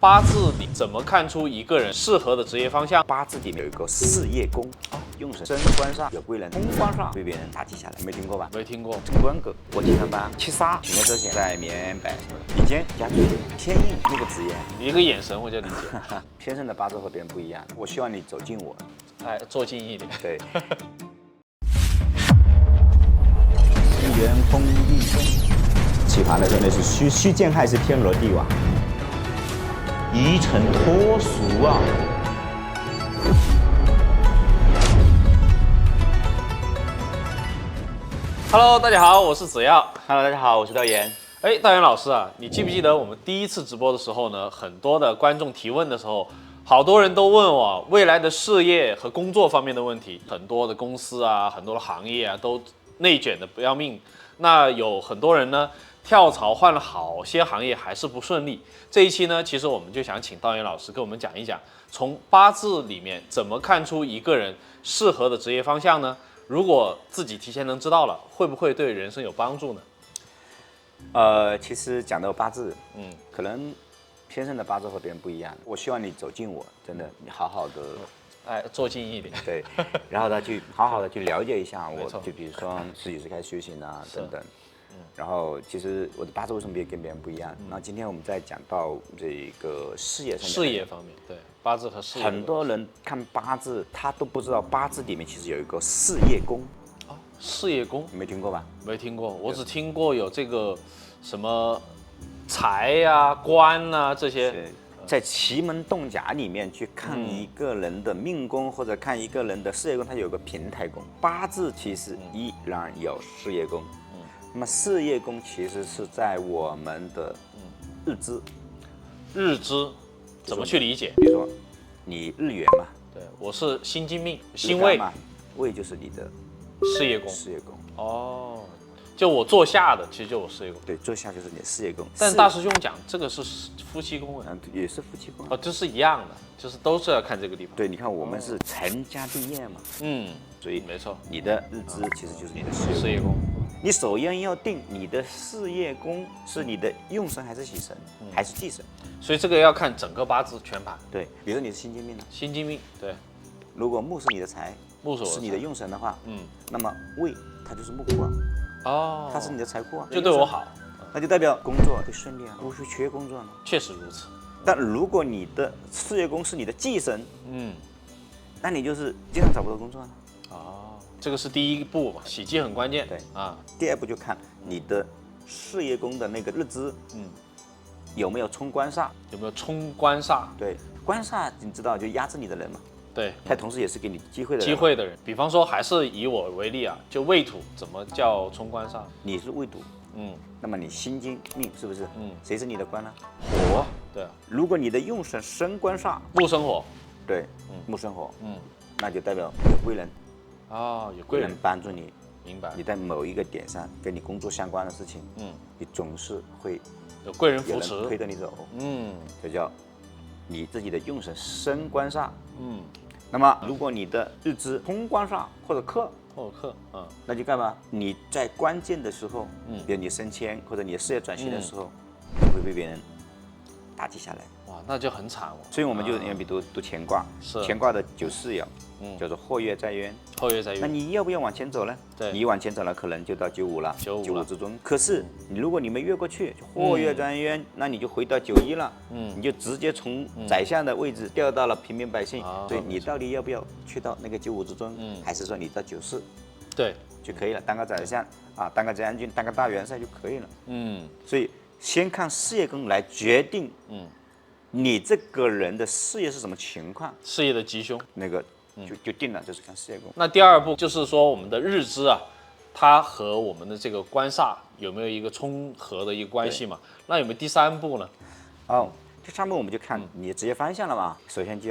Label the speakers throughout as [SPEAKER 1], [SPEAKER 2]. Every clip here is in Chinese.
[SPEAKER 1] 八字里怎么看出一个人适合的职业方向？
[SPEAKER 2] 八字里面有一个事业宫，用神升官煞有贵人，冲官煞被别人打击下来，没听过吧？
[SPEAKER 1] 没听过。
[SPEAKER 2] 正官格，国际上班，七杀，行业周险，在缅北，比肩家族，天印那个职业，
[SPEAKER 1] 一个眼神我就理解。
[SPEAKER 2] 天生的八字和别人不一样，我希望你走进我，
[SPEAKER 1] 哎，坐近一点。
[SPEAKER 2] 对。西元丰地中，起盘的时候那是虚见害，是天罗地网，一尘脱俗啊。
[SPEAKER 1] Hello， 大家好，我是子耀。
[SPEAKER 2] Hello， 大家好，我是道言。
[SPEAKER 1] 哎，道元老师啊，你记不记得我们第一次直播的时候呢？很多的观众提问的时候，好多人都问我未来的事业和工作方面的问题。很多的公司啊，很多的行业啊，都内卷的不要命。那有很多人呢，跳槽换了好些行业还是不顺利。这一期呢，其实我们就想请道元老师跟我们讲一讲，从八字里面怎么看出一个人适合的职业方向呢？如果自己提前能知道了，会不会对人生有帮助呢？
[SPEAKER 2] 其实讲到八字，可能天生的八字和别人不一样。我希望你走近我，真的，你好好的，
[SPEAKER 1] 哎，坐近一点。
[SPEAKER 2] 对，然后呢，去好好的去了解一下我，
[SPEAKER 1] 没错
[SPEAKER 2] 就比如说自己是开始修行啊等等。然后其实我的八字为什么跟别人不一样？那今天我们再讲到这个事业上面，
[SPEAKER 1] 事业方面，对八字和事业，
[SPEAKER 2] 很多人看八字，他都不知道八字里面其实有一个事业宫。
[SPEAKER 1] 哦，事业宫
[SPEAKER 2] 你没听过吧？
[SPEAKER 1] 没听过，我只听过有这个什么财呀、官啊这些。
[SPEAKER 2] 在奇门遁甲里面去看一个人的命宫或者看一个人的事业宫，它有个平台宫。八字其实依然有事业宫。那么事业宫其实是在我们的日支。
[SPEAKER 1] 日支怎么去理解？
[SPEAKER 2] 比如说你日元嘛，
[SPEAKER 1] 对，我是辛金命，辛未
[SPEAKER 2] 嘛，未就是你的
[SPEAKER 1] 事业宫。
[SPEAKER 2] 事业宫
[SPEAKER 1] 哦，就我坐下的，其实就我事业宫。
[SPEAKER 2] 对，坐下就是你的事业宫。
[SPEAKER 1] 但大师兄讲这个是夫妻宫啊，
[SPEAKER 2] 也是夫妻宫
[SPEAKER 1] 哦，这是一样的，就是都是要看这个地方。
[SPEAKER 2] 对，你看我们是成家立业嘛，所以
[SPEAKER 1] 没错，
[SPEAKER 2] 你的日支其实就是你的
[SPEAKER 1] 事业宫。
[SPEAKER 2] 你首先要定你的事业宫是你的用神还是喜神，还是忌神，
[SPEAKER 1] 所以这个要看整个八字全盘。
[SPEAKER 2] 对，比如说你是辛金命呢，
[SPEAKER 1] 辛金命，对，
[SPEAKER 2] 如果木是你的财，
[SPEAKER 1] 木是
[SPEAKER 2] 你的用神的话，那么未它就是木库啊，
[SPEAKER 1] 哦，
[SPEAKER 2] 它是你的财库啊，
[SPEAKER 1] 就对我好，
[SPEAKER 2] 那就代表工作会顺利啊，不会缺工作呢。
[SPEAKER 1] 确实如此。
[SPEAKER 2] 但如果你的事业宫是你的忌神，那你就是经常找不到工作呢。
[SPEAKER 1] 哦，这个是第一步嘛，喜忌很关键。
[SPEAKER 2] 对
[SPEAKER 1] 啊，
[SPEAKER 2] 第二步就看你的事业宫的那个日支，有没有冲官煞？
[SPEAKER 1] 有没有冲官煞？
[SPEAKER 2] 对，官煞你知道就压制你的人嘛。
[SPEAKER 1] 对，
[SPEAKER 2] 它同时也是给你机会的人。
[SPEAKER 1] 机会的人，比方说还是以我为例啊，就未土怎么叫冲官煞？
[SPEAKER 2] 你是未土，那么你辛金命是不是？谁是你的官呢？
[SPEAKER 1] 火，对啊，
[SPEAKER 2] 如果你的用神生官煞，
[SPEAKER 1] 木生火，
[SPEAKER 2] 对，木生火，那就代表有贵人，
[SPEAKER 1] 有贵人
[SPEAKER 2] 帮助你。
[SPEAKER 1] 明白。
[SPEAKER 2] 你在某一个点上跟你工作相关的事情，你总是会
[SPEAKER 1] 有贵人扶
[SPEAKER 2] 有
[SPEAKER 1] 持，
[SPEAKER 2] 人推着你走，这叫你自己的用神生官煞，那么如果你的日支冲官煞或者克，那就干嘛？你在关键的时候，比如你升迁或者你的事业转型的时候，就会被别人打击下来。
[SPEAKER 1] 哇，那就很惨哦。
[SPEAKER 2] 所以我们就比读乾卦，乾卦的九四爻，叫做或跃在渊。
[SPEAKER 1] 后跃在渊。
[SPEAKER 2] 那你要不要往前走呢？
[SPEAKER 1] 对，
[SPEAKER 2] 你往前走了，可能就到95了，95之中。可是如果你没越过去，或跃在渊，那你就回到91了，你就直接从宰相的位置调到了平民百姓。所以你到底要不要去到那个95之中，还是说你到94？
[SPEAKER 1] 对，
[SPEAKER 2] 就可以了，当个宰相啊，当个将军，当个大元帅就可以了。所以先看事业宫来决定，你这个人的事业是什么情况，
[SPEAKER 1] 事业的吉凶，
[SPEAKER 2] 那个就定了，就是看事业宫。
[SPEAKER 1] 那第二步就是说我们的日支啊，它和我们的这个官煞有没有一个冲合的一个关系嘛？那有没有第三步呢？
[SPEAKER 2] 第三步我们就看你的职业方向了嘛。首先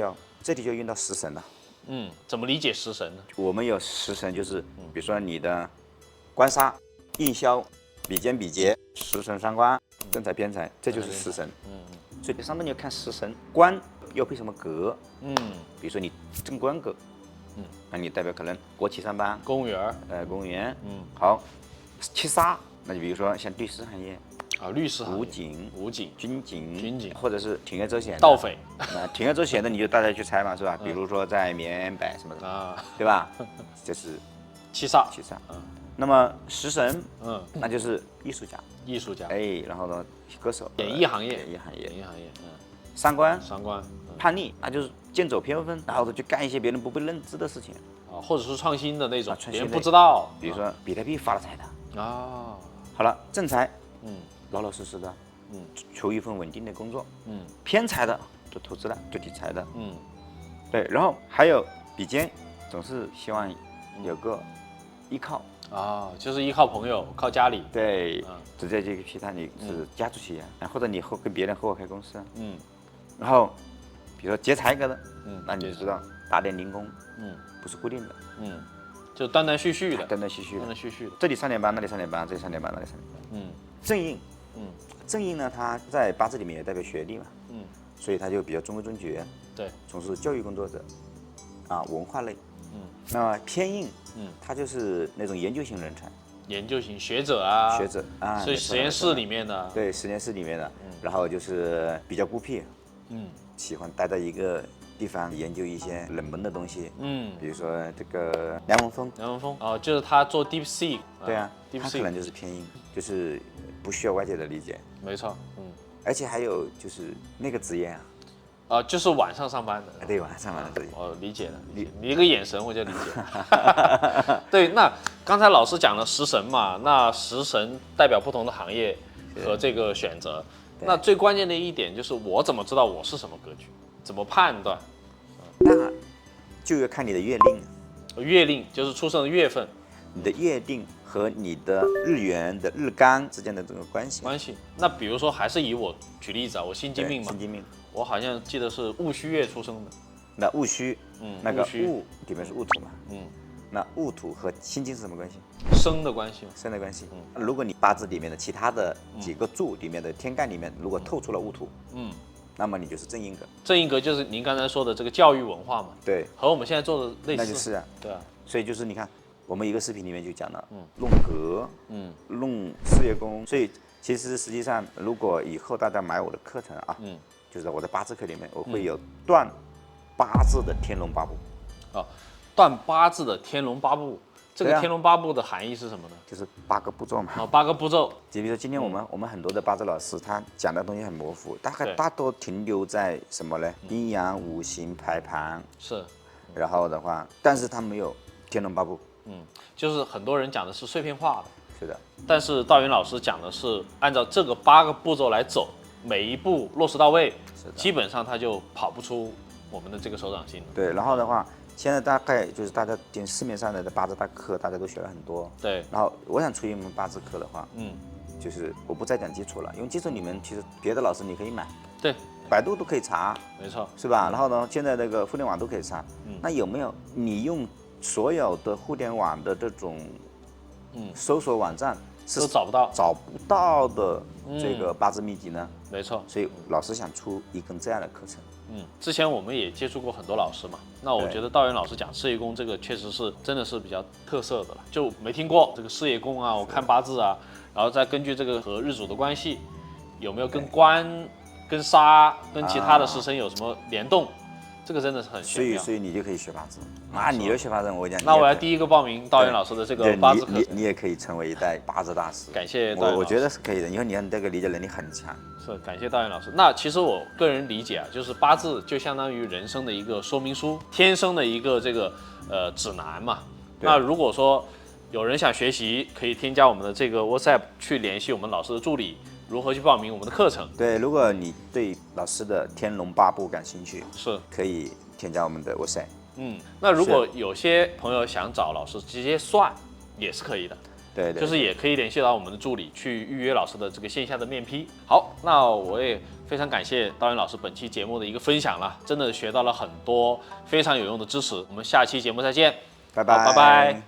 [SPEAKER 2] 这里就用到食神了。
[SPEAKER 1] 怎么理解食神呢？我
[SPEAKER 2] 们有食神，就是比如说你的官杀、印消、比肩、比劫、食神伤官、正财偏财，这就是食神。所以第三步你要看食神官要配什么格。比如说你正官格，那你代表可能国企上班，
[SPEAKER 1] 公务员，
[SPEAKER 2] 公务员。好，七杀，那就比如说像律师行业，
[SPEAKER 1] 啊，律师行业、
[SPEAKER 2] 武警、
[SPEAKER 1] 武警、
[SPEAKER 2] 军警、
[SPEAKER 1] 军警
[SPEAKER 2] 或者是铤而走险的
[SPEAKER 1] 盗匪
[SPEAKER 2] 那铤而走险的你就大家去猜嘛，是吧？比如说在缅北什么的，
[SPEAKER 1] 啊，
[SPEAKER 2] 对吧？这是
[SPEAKER 1] 七煞，
[SPEAKER 2] 其次。那么食神，
[SPEAKER 1] 嗯，
[SPEAKER 2] 那就是艺术家，
[SPEAKER 1] 艺术家，
[SPEAKER 2] 哎，然后呢，歌手，
[SPEAKER 1] 演艺行业，
[SPEAKER 2] 演艺行业，
[SPEAKER 1] 演艺行业，
[SPEAKER 2] 三官，
[SPEAKER 1] 三官，
[SPEAKER 2] 叛逆，那就是剑走偏锋，然后去干一些别人不被认知的事情，
[SPEAKER 1] 啊，或者是创新的那种
[SPEAKER 2] 啊，创新
[SPEAKER 1] 别人
[SPEAKER 2] 类
[SPEAKER 1] 不知道，
[SPEAKER 2] 比如说比特币发了财的。
[SPEAKER 1] 啊，
[SPEAKER 2] 好了，正财，
[SPEAKER 1] 嗯
[SPEAKER 2] 老老实实的，
[SPEAKER 1] 嗯，
[SPEAKER 2] 求一份稳定的工作。
[SPEAKER 1] 嗯
[SPEAKER 2] 偏财的就投资了，就理财的，
[SPEAKER 1] 嗯，
[SPEAKER 2] 对。然后还有比肩，总是希望有个依靠，
[SPEAKER 1] 啊，就是依靠朋友，靠家里，
[SPEAKER 2] 对
[SPEAKER 1] 嗯，
[SPEAKER 2] 直接就其他你是家族企业，或者你跟别人合伙开公司，
[SPEAKER 1] 嗯
[SPEAKER 2] 然后比如说劫财格的，那你
[SPEAKER 1] 劫
[SPEAKER 2] 就知道打点零工，
[SPEAKER 1] 嗯
[SPEAKER 2] 不是固定的，
[SPEAKER 1] 嗯，就断断续续的，
[SPEAKER 2] 断断续续的，
[SPEAKER 1] 断断续续的，
[SPEAKER 2] 这里3.8，那里3.8，这里3.8，那里3.8。
[SPEAKER 1] 嗯
[SPEAKER 2] 正印，
[SPEAKER 1] 嗯
[SPEAKER 2] 正印呢，它在八字里面也代表学历嘛，
[SPEAKER 1] 嗯，
[SPEAKER 2] 所以它就比较中规中矩，
[SPEAKER 1] 对，
[SPEAKER 2] 从事教育工作者，啊，文化类。
[SPEAKER 1] 嗯，
[SPEAKER 2] 那么偏印，
[SPEAKER 1] 嗯，
[SPEAKER 2] 它就是那种研究型人才，
[SPEAKER 1] 研究型学者啊，
[SPEAKER 2] 学者啊，
[SPEAKER 1] 所以
[SPEAKER 2] 没错
[SPEAKER 1] 实验室里面的，
[SPEAKER 2] 对实验室里面的，然后就是比较孤僻，
[SPEAKER 1] 嗯
[SPEAKER 2] 喜欢待在一个地方研究一些冷门的东西，
[SPEAKER 1] 嗯，
[SPEAKER 2] 比如说这个梁文峰，
[SPEAKER 1] 梁文峰哦，就是他做 Deep Sea，
[SPEAKER 2] 对啊，
[SPEAKER 1] ，Deep
[SPEAKER 2] 他可
[SPEAKER 1] Sea，
[SPEAKER 2] 能就是偏印，就是不需要外界的理解，
[SPEAKER 1] 没错，
[SPEAKER 2] 而且还有就是那个职业啊，
[SPEAKER 1] 就是晚上上班的，
[SPEAKER 2] 对，晚上上班的职业，
[SPEAKER 1] 我理解了，你一个眼神我就理解了。对，那刚才老师讲了食神嘛，那食神代表不同的行业和这个选择。那最关键的一点就是我怎么知道我是什么格局，怎么判断？
[SPEAKER 2] 那就要看你的月令，
[SPEAKER 1] 月令就是出生的月份
[SPEAKER 2] 你的月令和你的日元的日干之间的这个关系。
[SPEAKER 1] 关系。那比如说还是以我举例子啊，我辛金命嘛
[SPEAKER 2] 辛，金命，
[SPEAKER 1] 我好像记得是戊戌月出生的，
[SPEAKER 2] 那戊戌，那个
[SPEAKER 1] 戊戌
[SPEAKER 2] 戊里面是戊土嘛，
[SPEAKER 1] 嗯，
[SPEAKER 2] 那戊土和辛金是什么关系？
[SPEAKER 1] 生的关系嘛，
[SPEAKER 2] 生的关系。如果你八字里面的其他的几个柱里面的天干里面，如果透出了戊土，那么你就是正印格。
[SPEAKER 1] 正印格就是您刚才说的这个教育文化嘛，
[SPEAKER 2] 对，
[SPEAKER 1] 和我们现在做的类似。
[SPEAKER 2] 那就是啊。
[SPEAKER 1] 对啊，
[SPEAKER 2] 所以就是你看，我们一个视频里面就讲了，弄格，弄事业宫。所以其实实际上，如果以后大家买我的课程啊，就是我的八字课里面，我会有断八字的天龙八部。
[SPEAKER 1] 哦，断八字的天龙八部，这
[SPEAKER 2] 对啊
[SPEAKER 1] 个天龙八部的含义是什么呢？
[SPEAKER 2] 就是8个步骤嘛。
[SPEAKER 1] 哦，8个步骤。
[SPEAKER 2] 就比如说今天我们很多的八字老师，他讲的东西很模糊，
[SPEAKER 1] 对
[SPEAKER 2] 大多停留在什么呢？阴阳五行排盘，
[SPEAKER 1] 是，
[SPEAKER 2] 然后的话，但是他没有天龙八部。
[SPEAKER 1] 就是很多人讲的是碎片化的，
[SPEAKER 2] 是的，
[SPEAKER 1] 但是道云老师讲的是按照这个8个步骤来走，每一步落实到位，基本上他就跑不出我们的这个手掌心了。
[SPEAKER 2] 对。然后的话，现在大概就是大家点市面上的八字大课，大家都学了很多。
[SPEAKER 1] 对，
[SPEAKER 2] 然后我想出一门八字课的话，就是我不再讲基础了，因为基础你们其实别的老师你可以买，
[SPEAKER 1] 对，
[SPEAKER 2] 百度都可以查，
[SPEAKER 1] 没错，
[SPEAKER 2] 是吧？然后呢，现在那个互联网都可以查。那有没有你用所有的互联网的这种搜索网站是
[SPEAKER 1] 都找不到，
[SPEAKER 2] 找不到的这个八字秘籍呢？
[SPEAKER 1] 没错。
[SPEAKER 2] 所以老师想出一根这样的课程。
[SPEAKER 1] 之前我们也接触过很多老师嘛，那我觉得道元老师讲事业宫这个确实是真的是比较特色的了，就没听过这个事业宫啊，我看八字啊，然后再根据这个和日主的关系，有没有跟官、跟杀、跟其他的食神有什么联动，这个真的是很玄妙。
[SPEAKER 2] 所以你就可以学八字。啊，你要学八字，我讲。
[SPEAKER 1] 那我要第一个报名道元老师的这个八字课程。
[SPEAKER 2] 你也可以成为一代八字大师。
[SPEAKER 1] 感谢道元老师。
[SPEAKER 2] 我觉得是可以的，因为你这个理解能力很强。
[SPEAKER 1] 是，感谢道元老师。那其实我个人理解啊，就是八字就相当于人生的一个说明书，天生的一个这个指南嘛。那如果说有人想学习，可以添加我们的这个 WhatsApp 去联系我们老师的助理，如何去报名我们的课程。
[SPEAKER 2] 对，如果你对老师的天龙八部感兴趣，
[SPEAKER 1] 是
[SPEAKER 2] 可以添加我们的 WhatsApp。
[SPEAKER 1] 那如果有些朋友想找老师直接算，也是可以的。
[SPEAKER 2] 对，
[SPEAKER 1] 就是也可以联系到我们的助理去预约老师的这个线下的面批。好，那我也非常感谢道元老师本期节目的一个分享了，真的学到了很多非常有用的知识。我们下期节目再见，
[SPEAKER 2] 拜拜，
[SPEAKER 1] 拜拜。